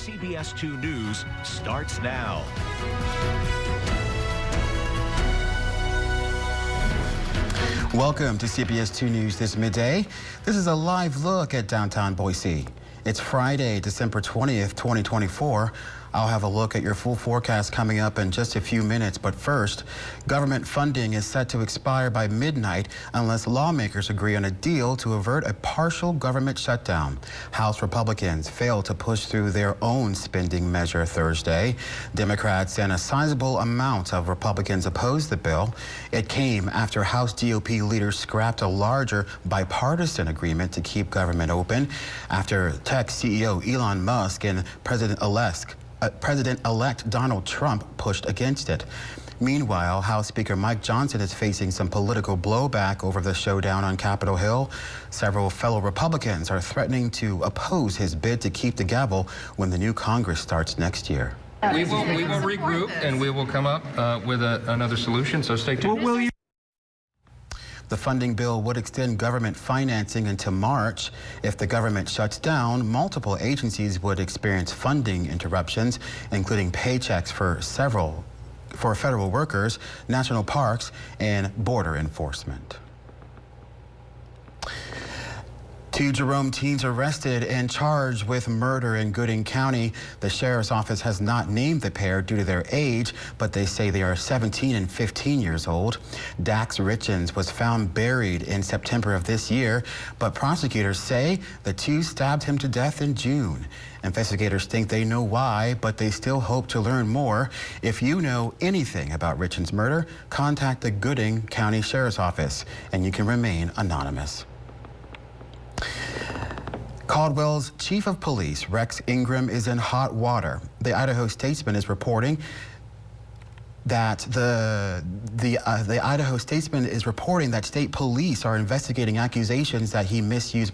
CBS2 News starts now. Welcome to CBS2 News this midday. This is a live look at downtown Boise. It's Friday, December 20th, 2024. I'll have a look at your full forecast coming up in just a few minutes. But first, government funding is set to expire by midnight unless lawmakers agree on a deal to avert a partial government shutdown. House Republicans failed to push through their own spending measure Thursday. Democrats and a sizable amount of Republicans opposed the bill. It came after House GOP leaders scrapped a larger bipartisan agreement to keep government open after tech CEO Elon Musk and President-elect Donald Trump pushed against it. Meanwhile, House Speaker Mike Johnson is facing some political blowback over the showdown on Capitol Hill. Several fellow Republicans are threatening to oppose his bid to keep the gavel when the new Congress starts next year. We will regroup and we will come up with another solution, so stay tuned. The funding bill would extend government financing into March. If the government shuts down, multiple agencies would experience funding interruptions, including paychecks for federal workers, national parks, and border enforcement. 2 Jerome teens arrested and charged with murder in Gooding County. The sheriff's office has not named the pair due to their age, but they say they are 17 and 15 years old. Dax Richens was found buried in September of this year, but prosecutors say the two stabbed him to death in June. Investigators think they know why, but they still hope to learn more. If you know anything about Richens' murder, contact the Gooding County Sheriff's Office, and you can remain anonymous. Caldwell's chief of police, Rex Ingram, is in hot water. The Idaho Statesman is reporting that the Idaho Statesman is reporting that state police are investigating accusations that he misused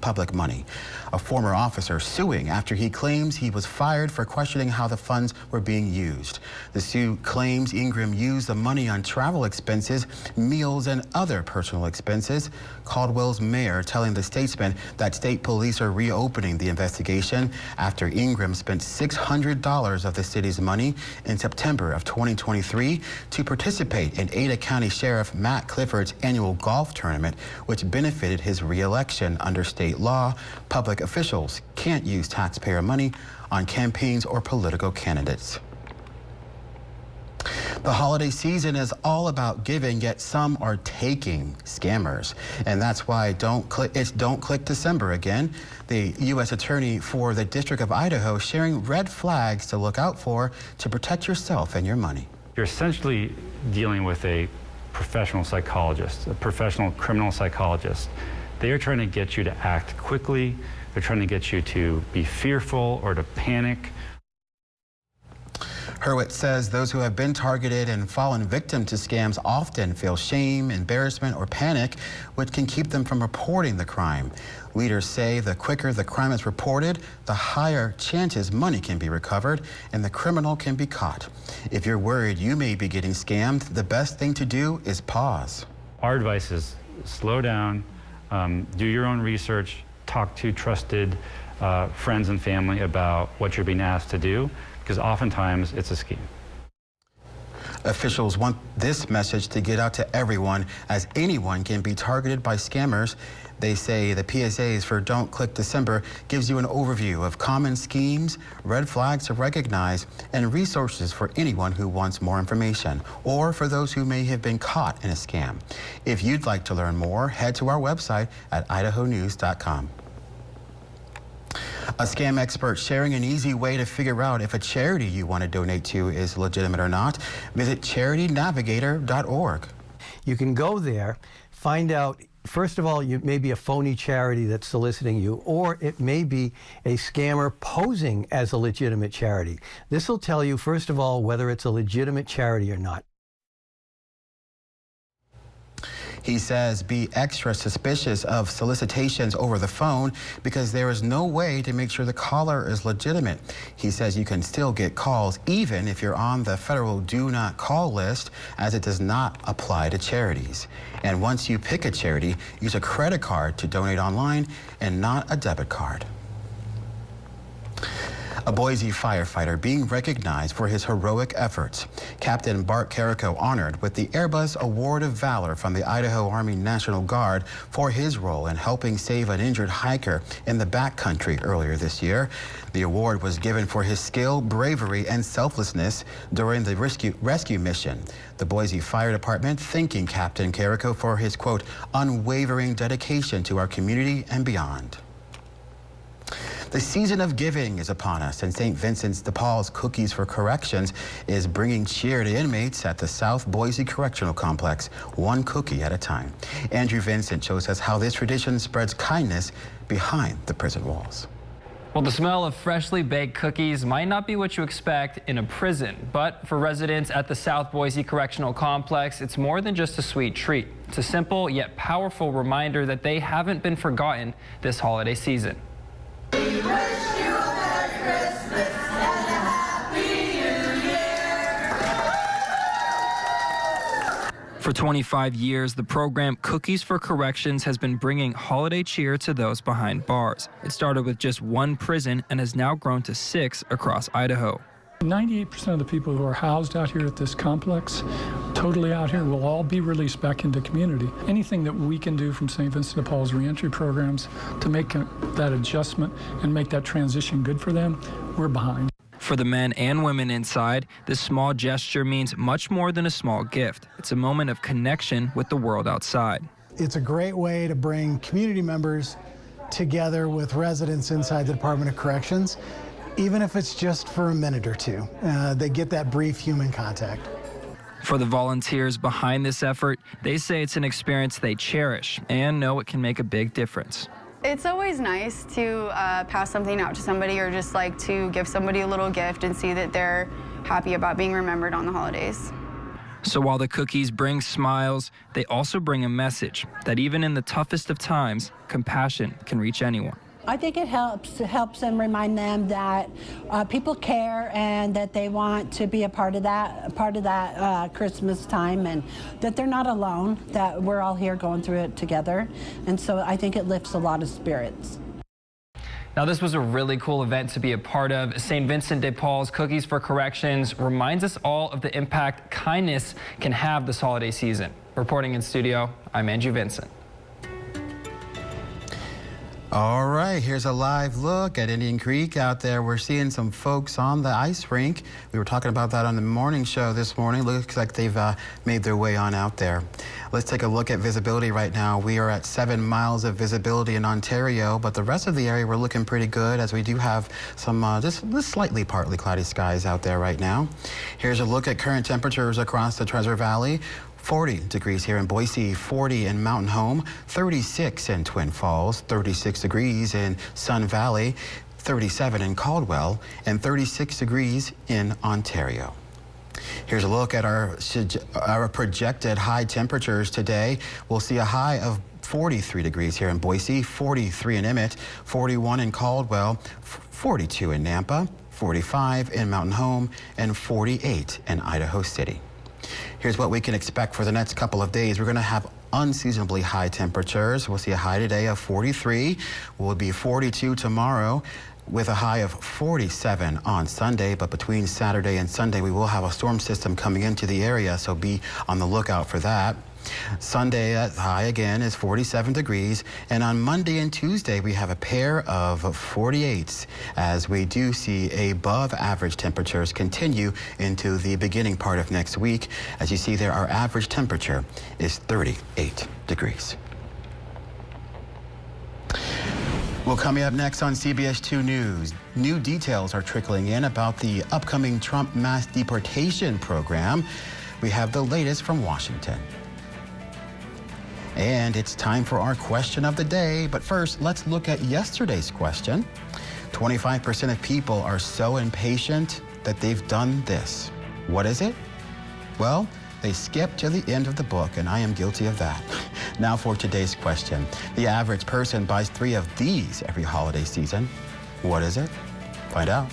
public money. A former officer suing after he claims he was fired for questioning how the funds were being used. The suit claims Ingram used the money on travel expenses, meals, and other personal expenses. Caldwell's mayor telling the Statesman that state police are reopening the investigation after Ingram spent $600 of the city's money in September of 2023 to participate in Ada County Sheriff Matt Clifford's annual golf tournament, which benefited his re-election. Under state law, public officials can't use taxpayer money on campaigns or political candidates. The holiday season is all about giving, yet some are taking scammers. And that's why it's Don't Click December again. The U.S. Attorney for the District of Idaho sharing red flags to look out for to protect yourself and your money. You're essentially dealing with a professional psychologist, a professional criminal psychologist. They are trying to get you to act quickly. They're trying to get you to be fearful or to panic. Hurwitz says those who have been targeted and fallen victim to scams often feel shame, embarrassment, or panic, which can keep them from reporting the crime. Leaders say the quicker the crime is reported, the higher chances money can be recovered and the criminal can be caught. If you're worried you may be getting scammed, the best thing to do is pause. Our advice is slow down. Do your own research, talk to trusted friends and family about what you're being asked to do, because oftentimes it's a scheme. Officials want this message to get out to everyone, as anyone can be targeted by scammers. They say the PSAs for Don't Click December gives you an overview of common schemes, red flags to recognize, and resources for anyone who wants more information, or for those who may have been caught in a scam. If you'd like to learn more, head to our website at idahonews.com. A scam expert sharing an easy way to figure out if a charity you want to donate to is legitimate or not. Visit charitynavigator.org. You can go there, find out, first of all, it may be a phony charity that's soliciting you, or it may be a scammer posing as a legitimate charity. This will tell you, first of all, whether it's a legitimate charity or not. He says be extra suspicious of solicitations over the phone because there is no way to make sure the caller is legitimate. He says you can still get calls even if you're on the federal do not call list, as it does not apply to charities. And once you pick a charity, use a credit card to donate online and not a debit card. A Boise firefighter being recognized for his heroic efforts. Captain Bart Carrico honored with the Airbus Award of Valor from the Idaho Army National Guard for his role in helping save an injured hiker in the backcountry earlier this year. The award was given for his skill, bravery, and selflessness during the rescue mission. The Boise Fire Department thanking Captain Carrico for his, quote, unwavering dedication to our community and beyond. The season of giving is upon us, and St. Vincent de Paul's Cookies for Corrections is bringing cheer to inmates at the South Boise Correctional Complex, one cookie at a time. Andrew Vincent shows us how this tradition spreads kindness behind the prison walls. Well, the smell of freshly baked cookies might not be what you expect in a prison, but for residents at the South Boise Correctional Complex, it's more than just a sweet treat. It's a simple yet powerful reminder that they haven't been forgotten this holiday season. We wish you a Merry Christmas and a Happy New Year. For 25 years, the program Cookies for Corrections has been bringing holiday cheer to those behind bars. It started with just one prison and has now grown to 6 across Idaho. 98% of the people who are housed out here at this complex, totally out here, will all be released back into community. Anything that we can do from St. Vincent de Paul's reentry programs to make that adjustment and make that transition good for them, we're behind. For the men and women inside, this small gesture means much more than a small gift. It's a moment of connection with the world outside. It's a great way to bring community members together with residents inside the Department of Corrections. Even if it's just for a minute or two, they get that brief human contact. For the volunteers behind this effort, they say it's an experience they cherish and know it can make a big difference. It's always nice to pass something out to somebody, or just like to give somebody a little gift and see that they're happy about being remembered on the holidays. So while the cookies bring smiles, they also bring a message that even in the toughest of times, compassion can reach anyone. I think it helps them, remind them that people care and that they want to be a part of that Christmas time, and that they're not alone, that we're all here going through it together. And so I think it lifts a lot of spirits. Now, this was a really cool event to be a part of. St. Vincent de Paul's Cookies for Corrections reminds us all of the impact kindness can have this holiday season. Reporting in studio, I'm Andrew Vincent. All right, here's a live look at Indian Creek out there. We're seeing some folks on the ice rink. We were talking about that on the morning show this morning. Looks like they've made their way on out there. Let's take a look at visibility right now. We are at 7 miles of visibility in Ontario, but the rest of the area we're looking pretty good, as we do have some just slightly partly cloudy skies out there right now. Here's a look at current temperatures across the Treasure Valley. 40 degrees here in Boise, 40 in Mountain Home, 36 in Twin Falls, 36 degrees in Sun Valley, 37 in Caldwell, and 36 degrees in Ontario. Here's a look at our projected high temperatures today. We'll see a high of 43 degrees here in Boise, 43 in Emmett, 41 in Caldwell, 42 in Nampa, 45 in Mountain Home, and 48 in Idaho City. Here's what we can expect for the next couple of days. We're going to have unseasonably high temperatures. We'll see a high today of 43. We'll be 42 tomorrow, with a high of 47 on Sunday. But between Saturday and Sunday, we will have a storm system coming into the area, so be on the lookout for that. Sunday at high again is 47 degrees, and on Monday and Tuesday we have a pair of 48s, as we do see above average temperatures continue into the beginning part of next week. As you see there, our average temperature is 38 degrees. Well, coming up next on CBS2 News, new details are trickling in about the upcoming Trump mass deportation program. We have the latest from Washington. And it's time for our question of the day. But first, let's look at yesterday's question. 25% of people are so impatient that they've done this. What is it? Well, they skip to the end of the book, and I am guilty of that. Now for today's question. The average person buys 3 of these every holiday season. What is it? Find out.